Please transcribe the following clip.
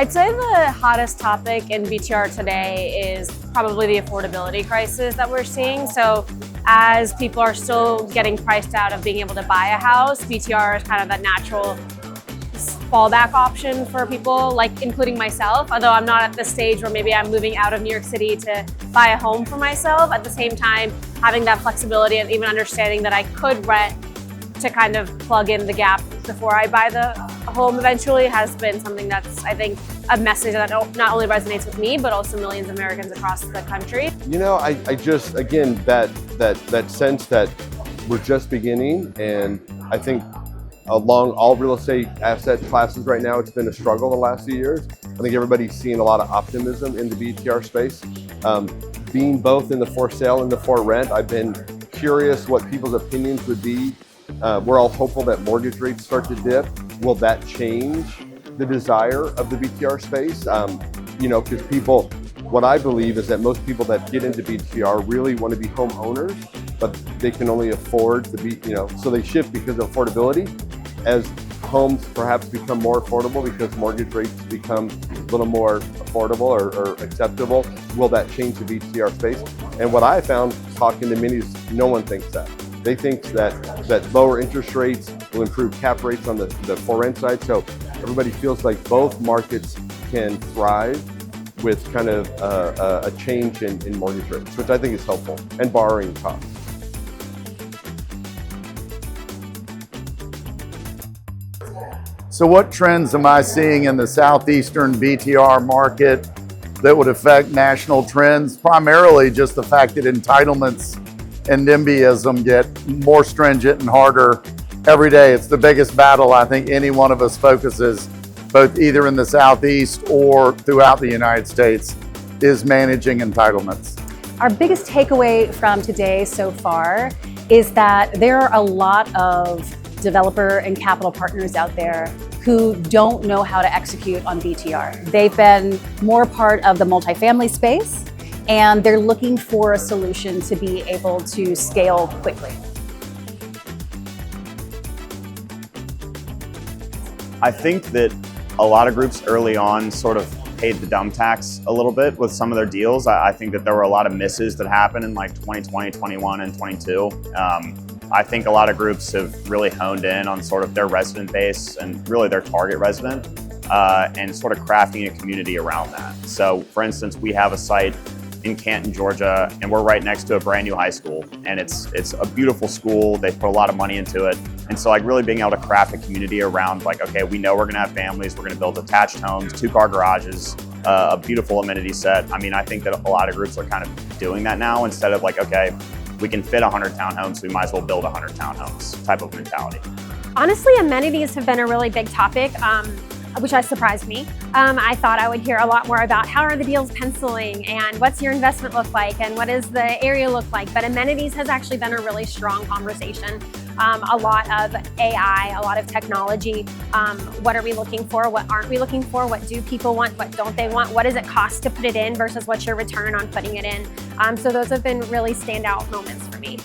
I'd say the hottest topic in BTR today is probably the affordability crisis that we're seeing. So as people are still getting priced out of being able to buy a house, BTR is kind of that natural fallback option for people, like including myself. Although I'm not at the stage where maybe I'm moving out of New York City to buy a home for myself, at the same time, having that flexibility and even understanding that I could rent to kind of plug in the gap before I buy the home eventually has been something that's, I think, a message that not only resonates with me, but also millions of Americans across the country. You know, I just, again, that sense that we're just beginning, and I think along all real estate asset classes right now, it's been a struggle the last few years. I think everybody's seeing a lot of optimism in the BTR space. Being both in the for sale and the for rent, I've been curious what people's opinions would be. We're all hopeful that mortgage rates start to dip. Will that change the desire of the BTR space? You know, because people, what I believe is that most people that get into BTR really want to be homeowners, but they can only afford to be, you know, so they shift because of affordability. As homes perhaps become more affordable because mortgage rates become a little more affordable or acceptable, will that change the BTR space? And what I found talking to many is no one thinks that. They think that lower interest rates will improve cap rates on the for rent side. So everybody feels like both markets can thrive with kind of a change in mortgage rates, which I think is helpful, and borrowing costs. So what trends am I seeing in the southeastern BTR market that would affect national trends? Primarily just the fact that entitlements and nimbyism get more stringent and harder every day. It's the biggest battle I think any one of us focuses, both either in the Southeast or throughout the United States, is managing entitlements. Our biggest takeaway from today so far is that there are a lot of developer and capital partners out there who don't know how to execute on BTR. They've been more part of the multifamily space, and they're looking for a solution to be able to scale quickly. I think that a lot of groups early on sort of paid the dumb tax a little bit with some of their deals. I think that there were a lot of misses that happened in like 2020, 21, and 22. I think a lot of groups have really honed in on sort of their resident base and really their target resident and sort of crafting a community around that. So for instance, we have a site in Canton, Georgia, and we're right next to a brand new high school. And it's a beautiful school. They put a lot of money into it. And so like really being able to craft a community around like, okay, we know we're gonna have families, we're gonna build attached homes, 2-car garages, a beautiful amenity set. I mean, I think that a lot of groups are kind of doing that now instead of like, okay, we can fit 100 townhomes, so we might as well build 100 townhomes type of mentality. Honestly, amenities have been a really big topic, which has surprised me. I thought I would hear a lot more about how are the deals penciling and what's your investment look like and what does the area look like, but amenities has actually been a really strong conversation. A lot of AI, a lot of technology. What are we looking for? What aren't we looking for? What do people want? What don't they want? What does it cost to put it in versus what's your return on putting it in? So those have been really standout moments for me.